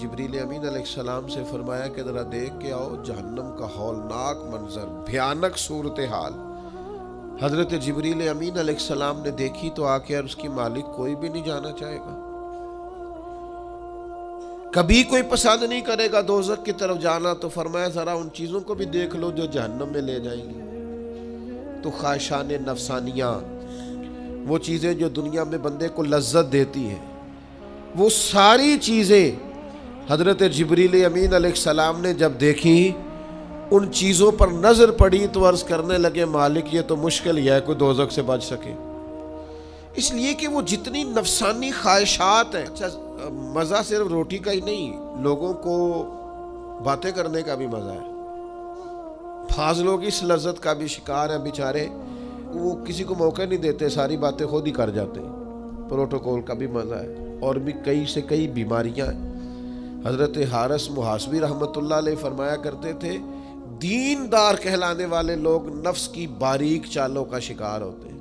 جبریل امین علیہ السلام سے فرمایا کہ ذرا دیکھ کے آؤ جہنم کا ہولناک منظر، بھیانک صورتحال۔ حضرت جبریل امین علیہ السلام نے دیکھی تو آ کے اس کی مالک کوئی بھی نہیں جانا چاہے گا، کبھی کوئی پسند نہیں کرے گا دوزخ کی طرف جانا۔ تو فرمایا ذرا ان چیزوں کو بھی دیکھ لو جو جہنم میں لے جائیں گی۔ تو خواہشان نفسانیہ، وہ چیزیں جو دنیا میں بندے کو لذت دیتی ہیں، وہ ساری چیزیں حضرت جبریل امین علیہ السلام نے جب دیکھی، ان چیزوں پر نظر پڑی تو عرض کرنے لگے مالک یہ تو مشکل ہی ہے کوئی دوزخ سے بچ سکے، اس لیے کہ وہ جتنی نفسانی خواہشات ہیں۔ اچھا مزہ صرف روٹی کا ہی نہیں، لوگوں کو باتیں کرنے کا بھی مزہ ہے۔ بعض لوگ اس لذت کا بھی شکار ہیں بیچارے، وہ کسی کو موقع نہیں دیتے، ساری باتیں خود ہی کر جاتے ہیں۔ پروٹوکول کا بھی مزہ ہے، اور بھی کئی سے کئی بیماریاں ہیں۔ حضرت حارث محاسبی رحمۃ اللہ علیہ فرمایا کرتے تھے دیندار کہلانے والے لوگ نفس کی باریک چالوں کا شکار ہوتے ہیں،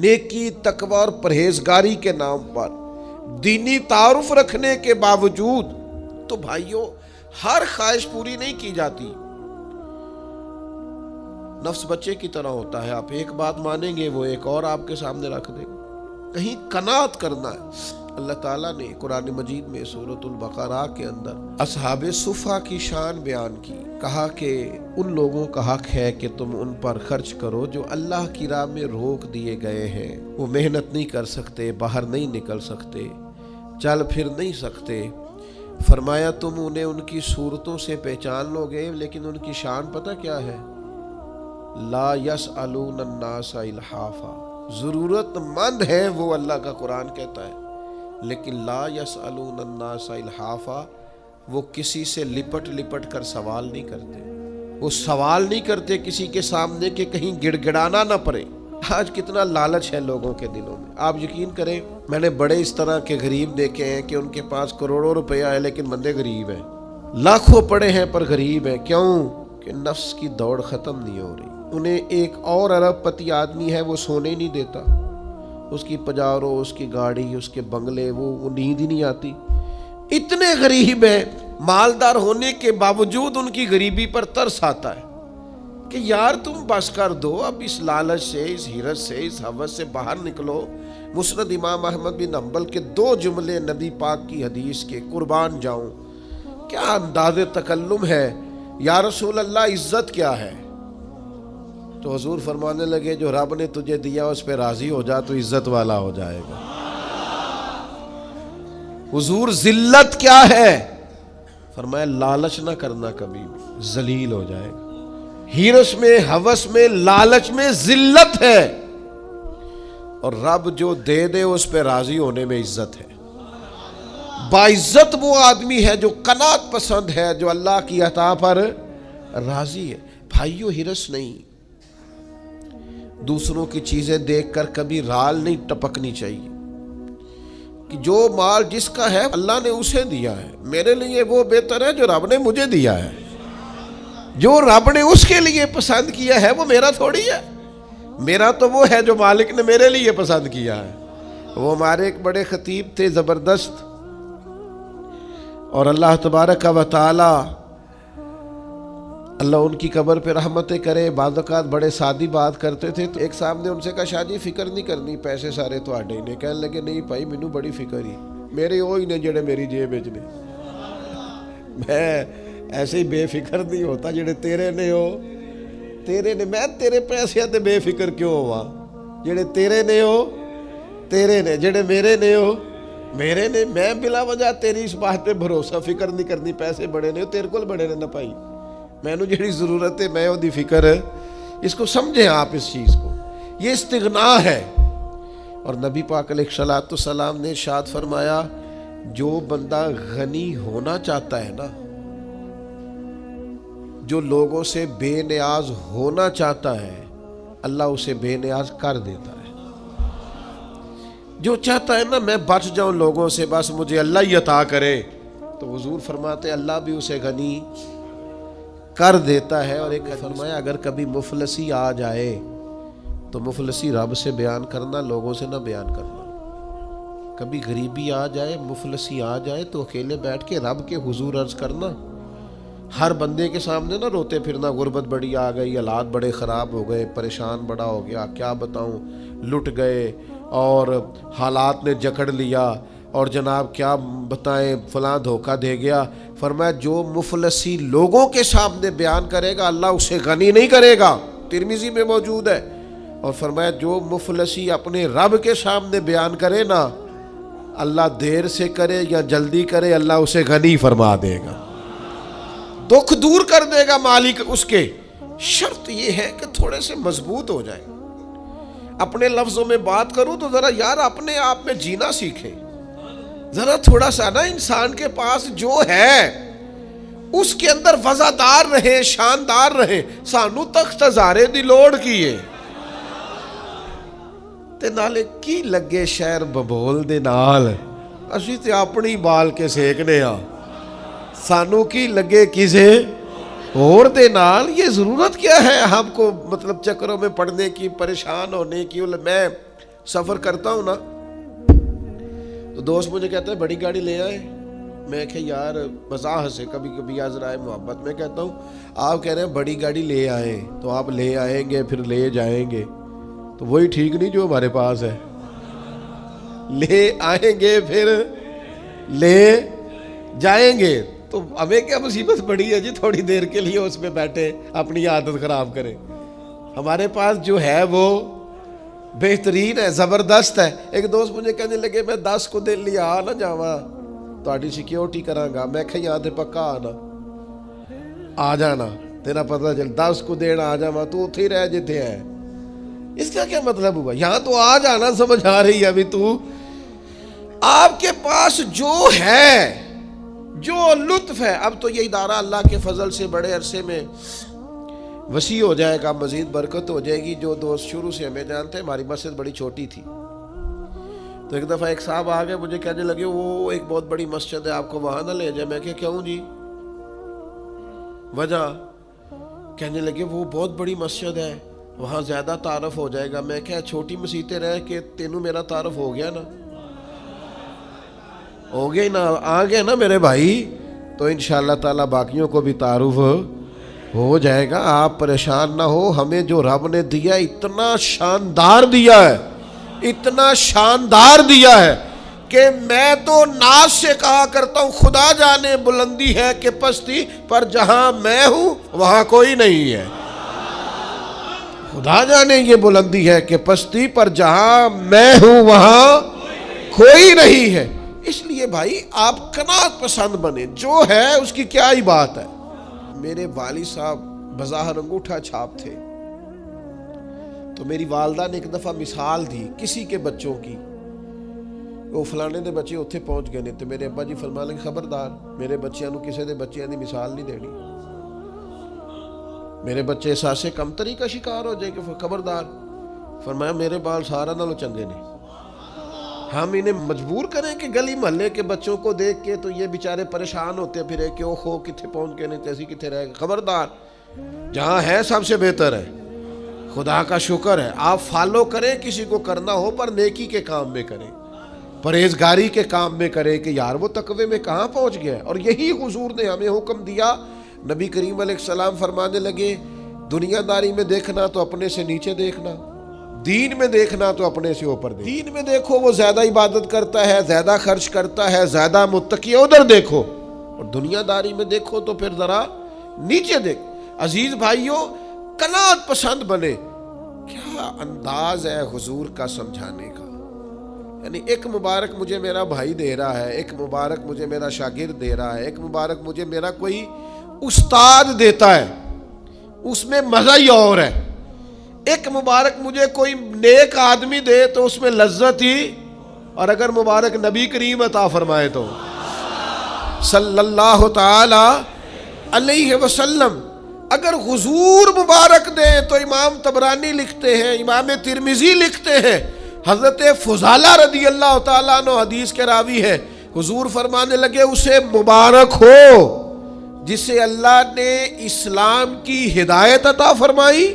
نیکی تقوی اور پرہیزگاری کے نام پر دینی تعارف رکھنے کے باوجود۔ تو بھائیوں ہر خواہش پوری نہیں کی جاتی، نفس بچے کی طرح ہوتا ہے، آپ ایک بات مانیں گے وہ ایک اور آپ کے سامنے رکھ دے گا، کہیں قناعت کرنا ہے۔ اللہ تعالیٰ نے قرآن مجید میں سورۃ البقرہ کے اندر اصحاب صفا کی شان بیان کی، کہا کہ ان لوگوں کا حق ہے کہ تم ان پر خرچ کرو جو اللہ کی راہ میں روک دیے گئے ہیں، وہ محنت نہیں کر سکتے، باہر نہیں نکل سکتے، چل پھر نہیں سکتے۔ فرمایا تم انہیں ان کی صورتوں سے پہچان لو گے، لیکن ان کی شان پتہ کیا ہے؟ لا یسألون الناس الحافا، ضرورت مند ہے وہ، اللہ کا قرآن کہتا ہے، لیکن لا یسألون الناس الحافا، وہ کسی سے لپٹ لپٹ کر سوال نہیں کرتے، وہ سوال نہیں کرتے کسی کے سامنے کہ کہیں گڑ گڑانا نہ پڑے۔ آج کتنا لالچ ہے لوگوں کے دلوں میں، آپ یقین کریں میں نے بڑے اس طرح کے غریب دیکھے ہیں کہ ان کے پاس کروڑوں روپیہ ہے لیکن بندے غریب ہیں، لاکھوں پڑے ہیں پر غریب ہیں۔ کیوں؟ کہ نفس کی دوڑ ختم نہیں ہو رہی۔ انہیں ایک اور ارب پتی آدمی ہے وہ سونے نہیں دیتا، اس کی پجاروں، اس کی گاڑی، اس کے بنگلے، وہ نیند ہی نہیں آتی۔ اتنے غریب ہیں، مالدار ہونے کے باوجود ان کی غریبی پر ترس آتا ہے کہ یار تم بس کر دو، اب اس لالچ سے، اس حیرت سے، اس ہوس سے باہر نکلو۔ مسند امام احمد بن حنبل کے 2 جملے نبی پاک کی حدیث کے، قربان جاؤں کیا انداز تکلم ہے، یا رسول اللہ عزت کیا ہے؟ تو حضور فرمانے لگے جو رب نے تجھے دیا اس پہ راضی ہو جا تو عزت والا ہو جائے گا۔ حضور ذلت کیا ہے؟ فرمایا لالچ نہ کرنا، کبھی بھی ذلیل ہو جائے گا۔ ہیرس میں، ہوس میں، لالچ میں ذلت ہے، اور رب جو دے دے اس پہ راضی ہونے میں عزت ہے۔ باعزت وہ آدمی ہے جو قناعت پسند ہے، جو اللہ کی عطا پر راضی ہے۔ بھائیو ہرس نہیں، دوسروں کی چیزیں دیکھ کر کبھی رال نہیں ٹپکنی چاہیے کہ جو مال جس کا ہے اللہ نے اسے دیا ہے، میرے لیے وہ بہتر ہے جو رب نے مجھے دیا ہے، جو رب نے اس کے لیے پسند کیا ہے وہ میرا تھوڑی ہے، میرا تو وہ ہے جو مالک نے میرے لیے پسند کیا ہے۔ وہ ہمارے ایک بڑے خطیب تھے زبردست، اور اللہ تبارک و تعالی اللہ ان کی قبر پہ رحمتیں کرے، بعض اوقات بڑے سادی بات کرتے تھے۔ تو ایک صاحب نے ان سے کہا شاہ جی فکر نہیں کرنی، پیسے سارے تو آڈے نے۔ کہنے لگے نہیں بھائی مینوں بڑی فکر ہی، میرے وہی نے جڑے میری جیب وچ نے، میں ایسے ہی بے فکر نہیں ہوتا جڑے تیرے نے ہو، تیرے نے، میں تیرے پیسے تے بے فکر کیوں ہوا؟ جڑے تیرے نے ہو تیرے نے، جڑے میرے نے ہو میرے نے۔ میں بلا وجہ تیری اس بات پہ بھروسہ فکر نہیں کرنی، پیسے بڑے نے تیرے کول بڑے نے نہ پائی، مینوں جڑی ضرورت ہے میں وہ دی فکر ہے۔ اس کو سمجھیں آپ، اس چیز کو، یہ استغنا ہے۔ اور نبی پاک علیہ الصلوۃ والسلام نے ارشاد فرمایا جو بندہ غنی ہونا چاہتا ہے نا، جو لوگوں سے بے نیاز ہونا چاہتا ہے، اللہ اسے بے نیاز کر دیتا ہے۔ جو چاہتا ہے نا میں بچ جاؤں لوگوں سے، بس مجھے اللہ ہی عطا کرے، تو حضور فرماتے اللہ بھی اسے غنی کر دیتا ہے۔ اور ایک فرمایا اگر کبھی مفلسی آ جائے تو مفلسی رب سے بیان کرنا، لوگوں سے نہ بیان کرنا۔ کبھی غریبی آ جائے، مفلسی آ جائے تو اکیلے بیٹھ کے رب کے حضور عرض کرنا، ہر بندے کے سامنے نہ روتے پھرنا، غربت بڑی آ گئی، حالات بڑے خراب ہو گئے، پریشان بڑا ہو گیا، کیا بتاؤں، لٹ گئے اور حالات نے جکڑ لیا، اور جناب کیا بتائیں فلاں دھوکہ دے گیا۔ فرمایا جو مفلسی لوگوں کے سامنے بیان کرے گا اللہ اسے غنی نہیں کرے گا، ترمذی میں موجود ہے۔ اور فرمایا جو مفلسی اپنے رب کے سامنے بیان کرے نا، اللہ دیر سے کرے یا جلدی کرے اللہ اسے غنی فرما دے گا، دکھ دور کر دے گا مالک اس کے۔ شرط یہ ہے کہ تھوڑے سے مضبوط ہو جائے۔ اپنے لفظوں میں بات کروں تو ذرا یار اپنے آپ میں جینا سیکھیں، ذرا تھوڑا سا نا انسان کے پاس جو ہے اس کے اندر وزادار رہے، شاندار رہے۔ سانو تخت ہزارے دی لوڑ کیے تے نالے کی لگے شہر ببول دے نال، اسی تے اپنی بال کے سیکنے ہاں، سانو کی لگے کسے اور دے نال۔ یہ ضرورت کیا ہے ہم کو مطلب چکروں میں پڑھنے کی، پریشان ہونے کی۔ میں سفر کرتا ہوں نا تو دوست مجھے کہتا ہے بڑی گاڑی لے آئے، میں کہ یار مزاح سے کبھی کبھی عذرائے محبت میں کہتا ہوں آپ کہہ رہے ہیں بڑی گاڑی لے آئیں تو آپ لے آئیں گے پھر لے جائیں گے، تو وہی ٹھیک نہیں جو ہمارے پاس ہے، لے آئیں گے پھر لے جائیں گے، تو ہمیں کیا مصیبت پڑی ہے جی تھوڑی دیر کے لیے اس میں بیٹھے اپنی عادت خراب کریں۔ ہمارے پاس جو ہے وہ بہترین ہے، زبردست ہے۔ ایک دوست مجھے کہنے لگے میں 10 کو دن لیا آ نہ جاواں تہاڈی سیکیورٹی کراں گا، میں کہ یہاں تے پکا آنا آ جانا، تیرا پتہ چل 10 کو دن آ جاواں تو اتھے ہی رہ جتے ہیں۔ اس کا کیا مطلب ہوا؟ یہاں تو آ جانا سمجھ آ رہی ہے ابھی تو آپ کے پاس جو ہے، جو لطف ہے۔ اب تو یہ ادارہ اللہ کے فضل سے بڑے عرصے میں وسیع ہو جائے گا، مزید برکت ہو جائے گی۔ جو دوست شروع سے ہمیں جانتے ہیں، ہماری مسجد بڑی چھوٹی تھی، تو ایک دفعہ ایک صاحب آ گئے مجھے کہنے لگے وہ ایک بہت بڑی مسجد ہے آپ کو وہاں نہ لے جائے۔ میں کہ کیوں جی؟ وجہ کہنے لگے وہ بہت بڑی مسجد ہے وہاں زیادہ تعارف ہو جائے گا۔ میں کہ چھوٹی مسیتیں رہ کے تینوں میرا تعارف ہو گیا نا، ہو گیا نا، آ گیا نا میرے بھائی، تو انشاءاللہ تعالی باقیوں کو بھی تعارف ہو جائے گا۔ آپ پریشان نہ ہو، ہمیں جو رب نے دیا اتنا شاندار دیا ہے، اتنا شاندار دیا ہے کہ میں تو ناز سے کہا کرتا ہوں خدا جانے بلندی ہے کہ پستی، پر جہاں میں ہوں وہاں کوئی نہیں ہے۔ خدا جانے یہ بلندی ہے کہ پستی، پر جہاں میں ہوں وہاں کوئی نہیں ہے۔ اس لیے بھائی آپ قناعت پسند بنے، جو ہے اس کی کیا ہی بات ہے۔ میرے والد صاحب بظاہر انگوٹھا چھاپ تھے، تو میری والدہ نے ایک دفعہ مثال دی کسی کے بچوں کی، وہ فلانے دے بچے اتھے پہنچ گئے نے، تو میرے ابا جی فرما لیں خبردار میرے بچیاں نو کسی دے بچیاں دی مثال نہیں دینی، میرے بچے احساس کمتری کا شکار ہو جائے کہ خبردار۔ فرمایا میرے بال سارا نالوں چنگے نے، ہم انہیں مجبور کریں کہ گلی محلے کے بچوں کو دیکھ کے تو یہ بیچارے پریشان ہوتے پھرے کہ او خو کتھے پہنچ گئے نے، تیسی کتھے رہ گئے۔ خبردار، جہاں ہے سب سے بہتر ہے، خدا کا شکر ہے۔ آپ فالو کریں، کسی کو کرنا ہو پر نیکی کے کام میں کریں، پرہیزگاری کے کام میں کریں کہ یار وہ تقوی میں کہاں پہنچ گیا ہے۔ اور یہی حضور نے ہمیں حکم دیا، نبی کریم علیہ السلام فرمانے لگے دنیا داری میں دیکھنا تو اپنے سے نیچے دیکھنا، دین میں دیکھنا تو اپنے سے اوپر دیکھنا۔ دین میں دیکھو وہ زیادہ عبادت کرتا ہے، زیادہ خرچ کرتا ہے، زیادہ متقی ہے، ادھر دیکھو، اور دنیا داری میں دیکھو تو پھر ذرا نیچے دیکھ۔ عزیز بھائیوں، قناعت پسند بنے۔ کیا انداز ہے حضور کا سمجھانے کا، یعنی ایک مبارک مجھے میرا بھائی دے رہا ہے، ایک مبارک مجھے میرا شاگرد دے رہا ہے، ایک مبارک مجھے میرا کوئی استاد دیتا ہے، اس میں مزہ ہی اور ہے۔ ایک مبارک مجھے کوئی نیک آدمی دے تو اس میں لذت ہی، اور اگر مبارک نبی کریم عطا فرمائے تو صلی اللہ تعالی علیہ وسلم، اگر حضور مبارک دیں تو امام طبرانی لکھتے ہیں، امام ترمذی لکھتے ہیں، حضرت فضالہ رضی اللہ تعالیٰ عنہ حدیث کے راوی ہے، حضور فرمانے لگے اسے مبارک ہو جسے اللہ نے اسلام کی ہدایت عطا فرمائی،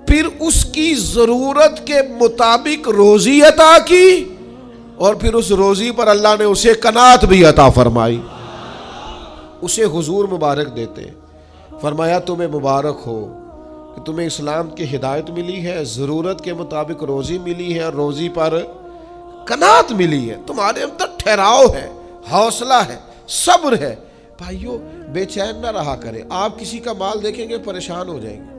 پھر اس کی ضرورت کے مطابق روزی عطا کی، اور پھر اس روزی پر اللہ نے اسے قناعت بھی عطا فرمائی، اسے حضور مبارک دیتے، فرمایا تمہیں مبارک ہو کہ تمہیں اسلام کی ہدایت ملی ہے، ضرورت کے مطابق روزی ملی ہے، اور روزی پر قناعت ملی ہے، تمہارے اندر ٹھہراؤ ہے، حوصلہ ہے، صبر ہے۔ بھائیو بے چین نہ رہا کریں، آپ کسی کا مال دیکھیں گے پریشان ہو جائیں گے،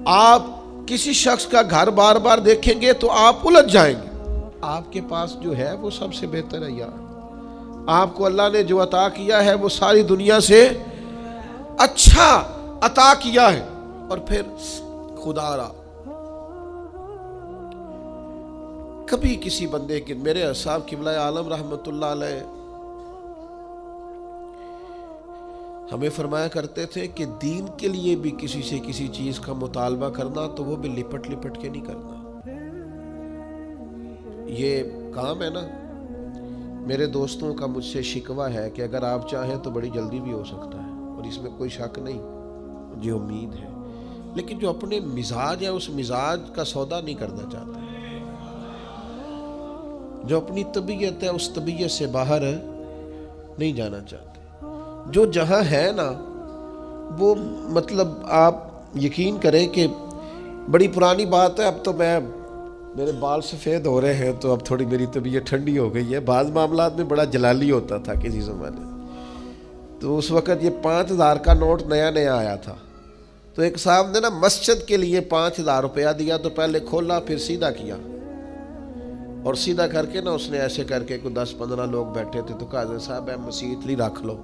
آپ کسی شخص کا گھر بار بار دیکھیں گے تو آپ الجھ جائیں گے۔ آپ کے پاس جو ہے وہ سب سے بہتر ہے یار، آپ کو اللہ نے جو عطا کیا ہے وہ ساری دنیا سے اچھا عطا کیا ہے۔ اور پھر خدا را کبھی کسی بندے کے، میرے صاحب قبلہ عالم رحمت اللہ علیہ ہمیں فرمایا کرتے تھے کہ دین کے لیے بھی کسی سے کسی چیز کا مطالبہ کرنا تو وہ بھی لپٹ لپٹ کے نہیں کرنا۔ یہ کام ہے نا، میرے دوستوں کا مجھ سے شکوہ ہے کہ اگر آپ چاہیں تو بڑی جلدی بھی ہو سکتا ہے، اور اس میں کوئی شک نہیں، مجھے امید ہے، لیکن جو اپنے مزاج ہے اس مزاج کا سودا نہیں کرنا چاہتا، جو اپنی طبیعت ہے اس طبیعت سے باہر نہیں جانا چاہتے، جو جہاں ہے نا وہ مطلب آپ یقین کریں کہ بڑی پرانی بات ہے، اب تو میرے بال سفید ہو رہے ہیں تو اب تھوڑی میری طبیعت ٹھنڈی ہو گئی ہے، بعض معاملات میں بڑا جلالی ہوتا تھا کسی زمانے، تو اس وقت یہ 5,000 کا نوٹ نیا نیا آیا تھا، تو ایک صاحب نے نا مسجد کے لیے 5,000 روپیہ دیا، تو پہلے کھولا پھر سیدھا کیا، اور سیدھا کر کے نا اس نے ایسے کر کے کوئی 10-15 لوگ بیٹھے تھے، تو کہا صاحب ہے مسیت لی رکھ لو،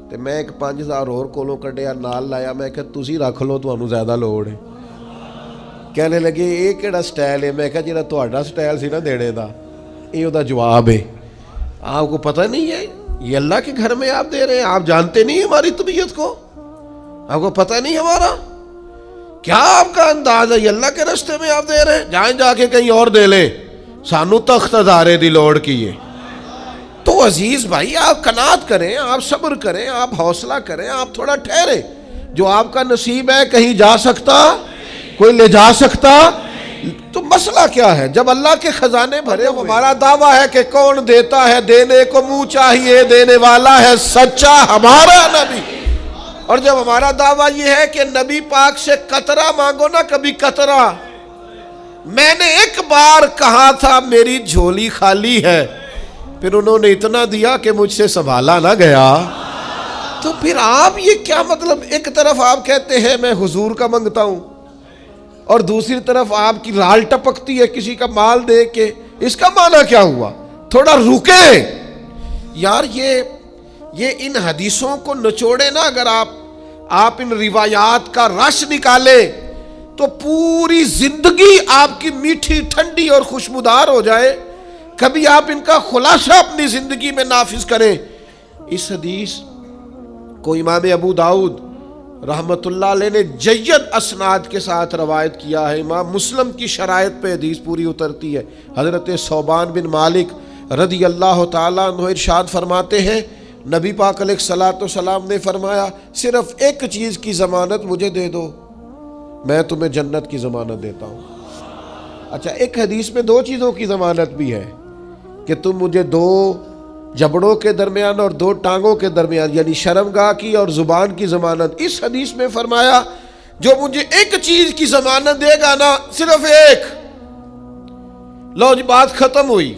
تو میں ایک 5,000 اور کولوں کڈیا نال لایا، میں کہ تسی رکھ لو تو انہوں زیادہ لوڑ ہے۔ کہنے لگے یہ کیڑا سٹائل ہے؟ میں کہا جیڑا تہاڈا سٹائل سی نا دینے دا، یہ دا جواب ہے۔ آپ کو پتہ نہیں ہے یہ اللہ کے گھر میں آپ دے رہے ہیں، آپ جانتے نہیں ہماری طبیعت کو، آپ کو پتہ نہیں ہمارا کیا آپ کا انداز ہے، یہ اللہ کے راستے میں آپ دے رہے ہیں، جائیں جا کے کہیں اور دے لیں، سانو تخت ادارے دی لوڑ کیے۔ تو عزیز بھائی آپ قناعت کریں، آپ صبر کریں، آپ حوصلہ کریں، آپ تھوڑا ٹھہرے، جو آپ کا نصیب ہے کہیں جا سکتا، کوئی لے جا سکتا، تو مسئلہ کیا ہے؟ جب اللہ کے خزانے بھرے ہوئے، ہمارا دعویٰ ہے کہ کون دیتا ہے، دینے کو منہ چاہیے، دینے والا ہے سچا ہمارا نبی، اور جب ہمارا دعویٰ یہ ہے کہ نبی پاک سے قطرہ مانگو نا، کبھی قطرہ، میں نے ایک بار کہا تھا میری جھولی خالی ہے، پھر انہوں نے اتنا دیا کہ مجھ سے سنبھالا نہ گیا۔ تو پھر آپ یہ کیا مطلب، ایک طرف آپ کہتے ہیں میں حضور کا منگتا ہوں، اور دوسری طرف آپ کی رال ٹپکتی ہے کسی کا مال دے کے، اس کا معنی کیا ہوا؟ تھوڑا رکے یار، یہ ان حدیثوں کو نچوڑے نا، اگر آپ ان روایات کا رس نکالے تو پوری زندگی آپ کی میٹھی ٹھنڈی اور خوشبودار ہو جائے۔ کبھی آپ ان کا خلاصہ اپنی زندگی میں نافذ کریں۔ اس حدیث کو امام ابو داؤد رحمت اللہ علیہ نے جید اسناد کے ساتھ روایت کیا ہے، امام مسلم کی شرائط پہ حدیث پوری اترتی ہے۔ حضرت ثوبان بن مالک رضی اللہ تعالیٰ عنہ ارشاد فرماتے ہیں، نبی پاک علیہ الصلوۃ والسلام نے فرمایا صرف ایک چیز کی ضمانت مجھے دے دو، میں تمہیں جنت کی ضمانت دیتا ہوں۔ اچھا، ایک حدیث میں 2 چیزوں کی ضمانت بھی ہے کہ تم مجھے 2 جبڑوں کے درمیان اور 2 ٹانگوں کے درمیان، یعنی شرمگاہ کی اور زبان کی ضمانت۔ اس حدیث میں فرمایا جو مجھے ایک چیز کی ضمانت دے گا نا، صرف ایک، لو جی بات ختم ہوئی،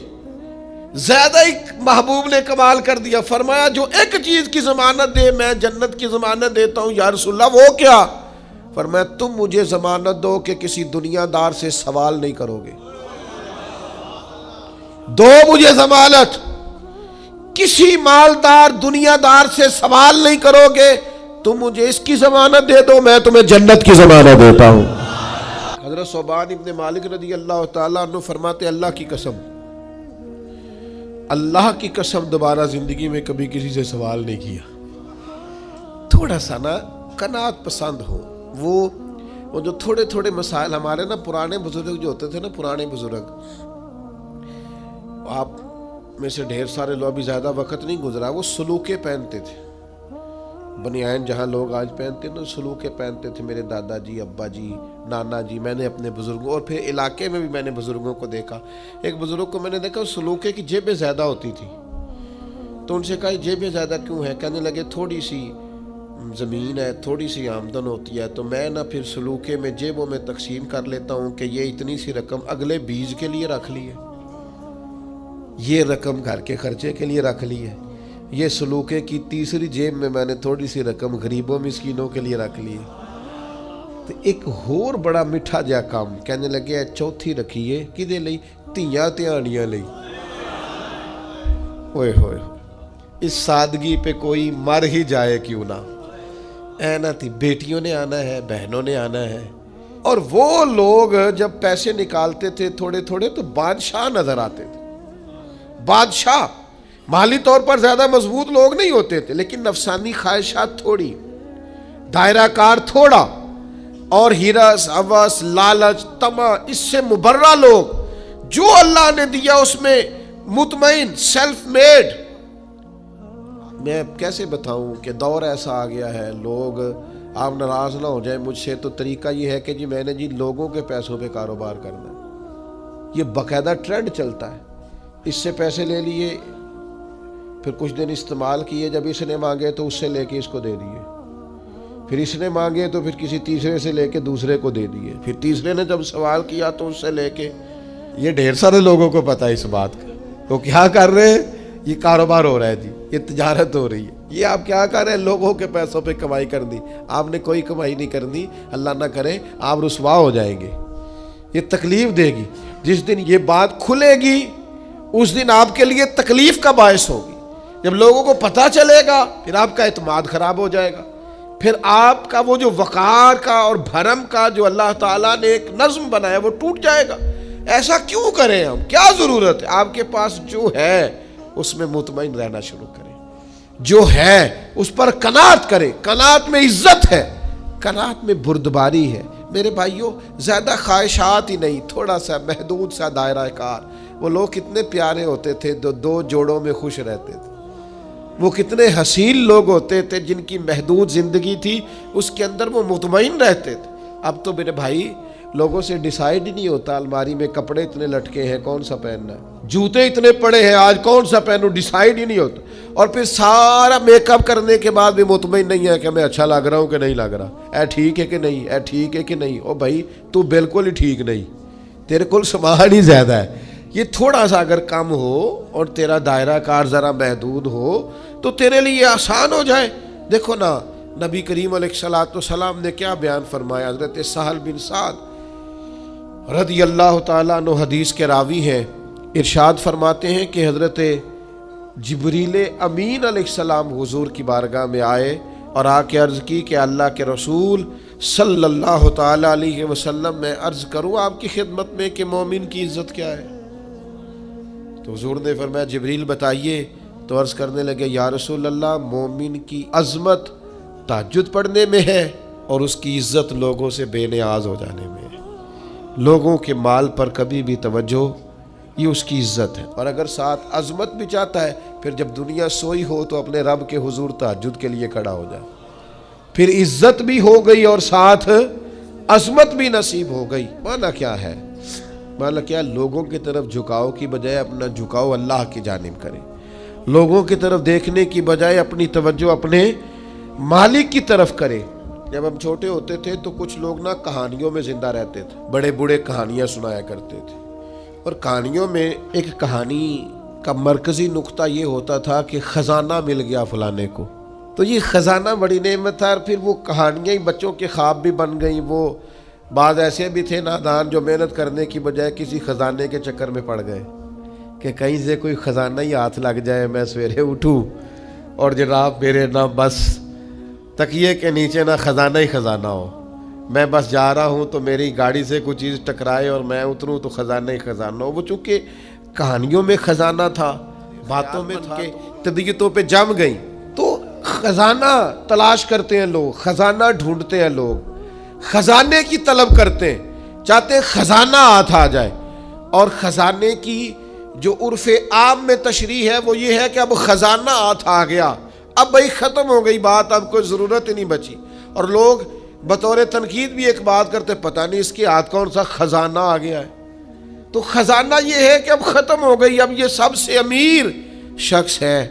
زیادہ ہی محبوب نے کمال کر دیا، فرمایا جو ایک چیز کی ضمانت دے میں جنت کی ضمانت دیتا ہوں۔ یا رسول اللہ وہ کیا؟ فرمایا تم مجھے ضمانت دو کہ کسی دنیا دار سے سوال نہیں کرو گے، دو مجھے ضمانت، کسی مالدار دنیا دار سے سوال نہیں کرو گے، تم مجھے اس کی ضمانت دے دو، میں تمہیں جنت کی ضمانت دیتا ہوں۔ حضرت ثوبان ابن مالک رضی اللہ تعالیٰ عنہ فرماتے اللہ کی قسم، اللہ کی قسم دوبارہ زندگی میں کبھی کسی سے سوال نہیں کیا۔ تھوڑا سا نا قناعت پسند ہو، وہ جو تھوڑے تھوڑے مسائل، ہمارے نا پرانے بزرگ جو ہوتے تھے نا، پرانے بزرگ، آپ میں سے ڈھیر سارے لوگ، بھی زیادہ وقت نہیں گزرا، وہ سلوکے پہنتے تھے، بنیان جہاں لوگ آج پہنتے ہیں سلوکے پہنتے تھے میرے دادا جی، ابا جی، نانا جی. میں نے اپنے بزرگوں اور پھر علاقے میں بھی میں نے بزرگوں کو دیکھا. ایک بزرگ کو میں نے دیکھا سلوکے کی جیبیں زیادہ ہوتی تھی، تو ان سے کہا جیبیں زیادہ کیوں ہیں؟ کہنے لگے تھوڑی سی زمین ہے، تھوڑی سی آمدن ہوتی ہے، تو میں نہ پھر سلوکے میں جیبوں میں تقسیم کر لیتا ہوں کہ یہ اتنی سی رقم اگلے بیج کے لیے رکھ لی ہے، یہ رقم گھر کے خرچے کے لیے رکھ لی ہے، یہ سلوکے کی تیسری جیب میں نے تھوڑی سی رقم غریبوں مسکینوں کے لیے رکھ لی ہے. تو ایک اور بڑا میٹھا جا کام کہنے لگے چوتھی رکھیے کدے لئی؟ تیاں تیانیاں لئی. اوئے ہوئے اس سادگی پہ کوئی مر ہی جائے کیوں نہ. اے نہ تھی بیٹیوں نے آنا ہے، بہنوں نے آنا ہے. اور وہ لوگ جب پیسے نکالتے تھے تھوڑے تھوڑے تو بادشاہ نظر آتے تھے. بادشاہ مالی طور پر زیادہ مضبوط لوگ نہیں ہوتے تھے، لیکن نفسانی خواہشات تھوڑی، دائرہ کار تھوڑا، اور ہرس، ہوس، لالچ، طمع اس سے مبرہ لوگ، جو اللہ نے دیا اس میں مطمئن، سیلف میڈ. میں کیسے بتاؤں کہ دور ایسا آ گیا ہے، لوگ آپ ناراض نہ ہو جائیں مجھ سے، تو طریقہ یہ ہے کہ میں نے لوگوں کے پیسوں پہ کاروبار کرنا ہے. یہ باقاعدہ ٹرینڈ چلتا ہے. اس سے پیسے لے لیے، پھر کچھ دن استعمال کیے، جب اس نے مانگے تو اس سے لے کے اس کو دے دیے، پھر اس نے مانگے تو پھر کسی تیسرے سے لے کے دوسرے کو دے دیے، پھر تیسرے نے جب سوال کیا تو اس سے لے کے. یہ ڈھیر سارے لوگوں کو پتہ ہے اس بات کا. تو کیا کر رہے ہیں؟ یہ کاروبار ہو رہا ہے جی، یہ تجارت ہو رہی ہے. یہ آپ کیا کر رہے ہیں؟ لوگوں کے پیسوں پہ کمائی کر دی. آپ نے کوئی کمائی نہیں کرنی، اللہ نہ کرے آپ رسوا ہو جائیں گے. یہ تکلیف دے گی. جس دن یہ بات کھلے گی اس دن آپ کے لیے تکلیف کا باعث ہوگی. جب لوگوں کو پتہ چلے گا پھر آپ کا اعتماد خراب ہو جائے گا، پھر آپ کا وہ جو وقار کا اور بھرم کا جو اللہ تعالیٰ نے ایک نظم بنایا وہ ٹوٹ جائے گا. ایسا کیوں کریں ہم؟ کیا ضرورت ہے؟ آپ کے پاس جو ہے اس میں مطمئن رہنا شروع کریں. جو ہے اس پر قناعت کریں. قناعت میں عزت ہے، قناعت میں بردباری ہے. میرے بھائیوں، زیادہ خواہشات ہی نہیں، تھوڑا سا محدود سا دائرہ کار. وہ لوگ کتنے پیارے ہوتے تھے جو دو جوڑوں میں خوش رہتے تھے. وہ کتنے حسین لوگ ہوتے تھے جن کی محدود زندگی تھی، اس کے اندر وہ مطمئن رہتے تھے. اب تو میرے بھائی لوگوں سے ڈیسائیڈ ہی نہیں ہوتا. الماری میں کپڑے اتنے لٹکے ہیں کون سا پہننا ہے، جوتے اتنے پڑے ہیں آج کون سا پہنوں، ڈیسائیڈ ہی نہیں ہوتا. اور پھر سارا میک اپ کرنے کے بعد بھی مطمئن نہیں ہے کہ میں اچھا لگ رہا ہوں کہ نہیں لگ رہا، اے ٹھیک ہے کہ نہیں، اے ٹھیک ہے کہ نہیں. او بھائی تو بالکل ہی ٹھیک نہیں، تیرے کل سامان ہی زیادہ ہے. یہ تھوڑا سا اگر کم ہو اور تیرا دائرہ کار ذرا محدود ہو تو تیرے لیے آسان ہو جائے. دیکھو نا نبی کریم علیہ الصلوۃ والسلام نے کیا بیان فرمایا. حضرت سہل بن سعد رضی اللہ تعالیٰ عنہ حدیث کے راوی ہیں، ارشاد فرماتے ہیں کہ حضرت جبریل امین علیہ السلام حضور کی بارگاہ میں آئے اور آ کے عرض کی کہ اللہ کے رسول صلی اللہ تعالیٰ علیہ وسلم میں عرض کروں آپ کی خدمت میں کہ مومن کی عزت کیا ہے. تو حضور نے فرمایا جبریل بتائیے. تو عرض کرنے لگے یا رسول اللہ مومن کی عظمت تہجد پڑھنے میں ہے اور اس کی عزت لوگوں سے بے نیاز ہو جانے میں ہے. لوگوں کے مال پر کبھی بھی توجہ، یہ اس کی عزت ہے. اور اگر ساتھ عظمت بھی چاہتا ہے پھر جب دنیا سوئی ہو تو اپنے رب کے حضور تہجد کے لیے کھڑا ہو جائے. پھر عزت بھی ہو گئی اور ساتھ عظمت بھی نصیب ہو گئی. مانا کیا ہے؟ مانا کیا؟ لوگوں کی طرف جھکاؤ کی بجائے اپنا جھکاؤ اللہ کی جانب کرے. لوگوں کی طرف دیکھنے کی بجائے اپنی توجہ اپنے مالک کی طرف کرے. جب ہم چھوٹے ہوتے تھے تو کچھ لوگ نا کہانیوں میں زندہ رہتے تھے، بڑے بوڑھے کہانیاں سنایا کرتے تھے. اور کہانیوں میں ایک کہانی کا مرکزی نقطہ یہ ہوتا تھا کہ خزانہ مل گیا فلانے کو. تو یہ خزانہ بڑی نعمت تھا. اور پھر وہ کہانیاں ہی بچوں کے خواب بھی بن گئیں. وہ بعض ایسے بھی تھے نادان جو محنت کرنے کی بجائے کسی خزانے کے چکر میں پڑ گئے کہ کہیں سے کوئی خزانہ ہی ہاتھ لگ جائے، میں سویرے اٹھوں اور جناب میرے نہ بس تکیے کے نیچے نہ خزانہ ہی خزانہ ہو. میں بس جا رہا ہوں تو میری گاڑی سے کوئی چیز ٹکرائے اور میں اتروں تو خزانہ ہی خزانہ ہو. وہ چونکہ کہانیوں میں خزانہ تھا، باتوں میں تھا، طبیعتوں پہ جم گئی. تو خزانہ تلاش کرتے ہیں لوگ، خزانہ ڈھونڈتے ہیں لوگ، خزانے کی طلب کرتے ہیں، چاہتے ہیں خزانہ ہاتھ آ جائے. اور خزانے کی جو عرف عام میں تشریح ہے وہ یہ ہے کہ اب خزانہ ہاتھ آ گیا، اب بھائی ختم ہو گئی بات، اب کوئی ضرورت ہی نہیں بچی. اور لوگ بطور تنقید بھی ایک بات کرتے، پتہ نہیں اس کے ہاتھ کون سا خزانہ آ گیا ہے. تو خزانہ یہ ہے کہ اب ختم ہو گئی، اب یہ سب سے امیر شخص ہے.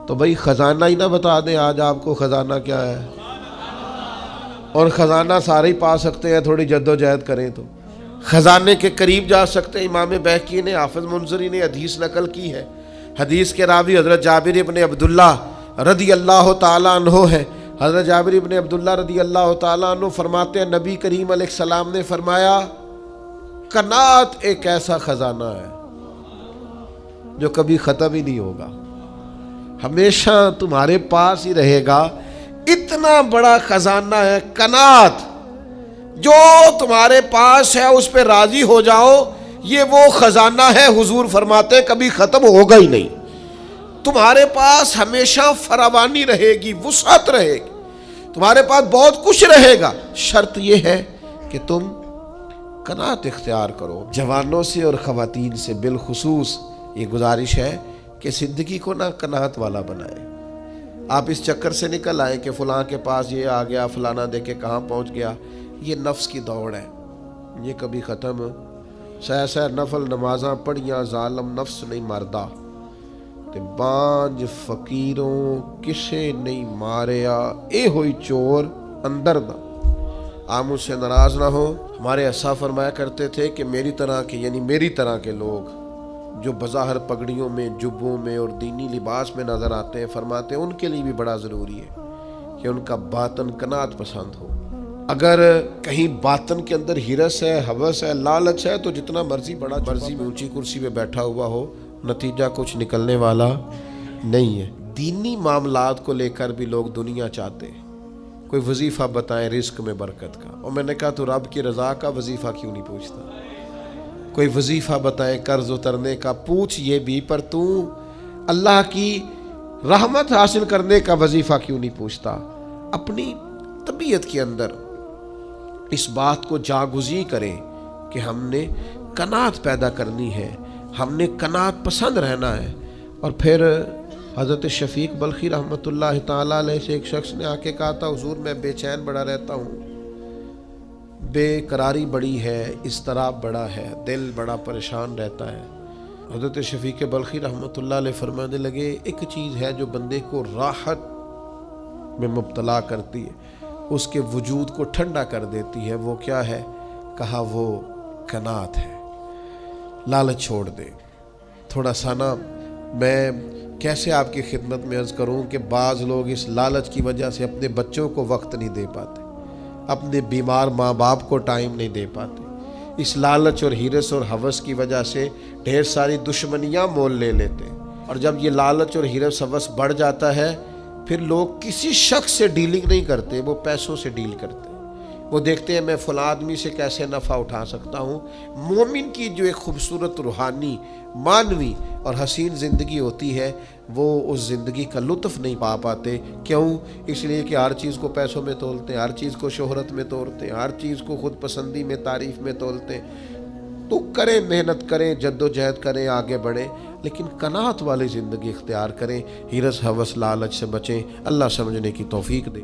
تو بھائی خزانہ ہی نہ بتا دیں آج آپ کو خزانہ کیا ہے. اور خزانہ سارے ہی پا سکتے ہیں، تھوڑی جد و جہد کریں تو خزانے کے قریب جا سکتے ہیں. امام بہقی نے، حافظ منذری نے حدیث نقل کی ہے. حدیث کے راوی حضرت جابر ابن عبداللہ رضی اللہ تعالیٰ عنہ ہے. حضرت جابر ابن عبداللہ رضی اللہ تعالیٰ عنہ فرماتے ہیں نبی کریم علیہ السلام نے فرمایا قناعت ایک ایسا خزانہ ہے جو کبھی ختم ہی نہیں ہوگا، ہمیشہ تمہارے پاس ہی رہے گا. اتنا بڑا خزانہ ہے قناعت، جو تمہارے پاس ہے اس پہ راضی ہو جاؤ. یہ وہ خزانہ ہے حضور فرماتے کبھی ختم ہوگا ہی نہیں. تمہارے پاس ہمیشہ فراوانی رہے گی، وسعت رہے گی، تمہارے پاس بہت کچھ رہے گا. شرط یہ ہے کہ تم قناعت اختیار کرو. جوانوں سے اور خواتین سے بالخصوص یہ گزارش ہے کہ زندگی کو نہ قناعت والا بنائے. آپ اس چکر سے نکل آئیں کہ فلاں کے پاس یہ آ گیا، فلانا دیکھے کہاں پہنچ گیا. یہ نفس کی دوڑ ہے، یہ کبھی ختم. سہ سہ نفل نمازاں پڑھیاں ظالم نفس نہیں مردہ، تے بانج فقیروں کسے نہیں ماریا، اے ہوئی چور اندر دا. آپ مجھ سے ناراض نہ ہو. ہمارے اسا فرمایا کرتے تھے کہ میری طرح کے، یعنی میری طرح کے لوگ جو بظاہر پگڑیوں میں، جبوں میں اور دینی لباس میں نظر آتے ہیں، فرماتے ہیں ان کے لیے بھی بڑا ضروری ہے کہ ان کا باطن قناعت پسند ہو. اگر کہیں باطن کے اندر ہرس ہے، ہوس ہے، لالچ ہے، تو جتنا مرضی بڑا مرضی میں اونچی کرسی پہ بیٹھا ہوا ہو، نتیجہ کچھ نکلنے والا نہیں ہے. دینی معاملات کو لے کر بھی لوگ دنیا چاہتے ہیں. کوئی وظیفہ بتائیں رزق میں برکت کا، اور میں نے کہا تو رب کی رضا کا وظیفہ کیوں نہیں پوچھتا؟ کوئی وظیفہ بتائیں قرض اترنے کا، پوچھ یہ بھی، پر تو اللہ کی رحمت حاصل کرنے کا وظیفہ کیوں نہیں پوچھتا؟ اپنی طبیعت کے اندر اس بات کو جاگزیں کریں کہ ہم نے قناعت پیدا کرنی ہے، ہم نے قناعت پسند رہنا ہے. اور پھر حضرت شفیق بلخی رحمۃ اللہ تعالیٰ علیہ سے ایک شخص نے آ کے کہا تھا حضور میں بے چین بڑا رہتا ہوں، بے قراری بڑی ہے، اضطراب بڑا ہے، دل بڑا پریشان رہتا ہے. حضرت شفیق بلخی رحمۃ اللہ علیہ فرمانے لگے ایک چیز ہے جو بندے کو راحت میں مبتلا کرتی ہے، اس کے وجود کو ٹھنڈا کر دیتی ہے. وہ کیا ہے؟ کہا وہ قناعت ہے. لالچ چھوڑ دے. تھوڑا سا نا میں کیسے آپ کی خدمت میں عرض کروں کہ بعض لوگ اس لالچ کی وجہ سے اپنے بچوں کو وقت نہیں دے پاتے، اپنے بیمار ماں باپ کو ٹائم نہیں دے پاتے. اس لالچ اور ہرس اور ہوس کی وجہ سے ڈھیر ساری دشمنیاں مول لے لیتے. اور جب یہ لالچ اور ہرس ہوس بڑھ جاتا ہے پھر لوگ کسی شخص سے ڈیلنگ نہیں کرتے، وہ پیسوں سے ڈیل کرتے. وہ دیکھتے ہیں میں فلاں آدمی سے کیسے نفع اٹھا سکتا ہوں. مومن کی جو ایک خوبصورت روحانی، معنوی اور حسین زندگی ہوتی ہے وہ اس زندگی کا لطف نہیں پا پاتے. کیوں؟ اس لیے کہ ہر چیز کو پیسوں میں تولتے ہیں، ہر چیز کو شہرت میں تولتے ہیں، ہر چیز کو خود پسندی میں، تعریف میں تولتے ہیں. تو کریں، محنت کریں، جد و جہد کریں، آگے بڑھیں، لیکن قناعت والی زندگی اختیار کریں. ہرس ہوس لالچ سے بچیں. اللہ سمجھنے کی توفیق دے.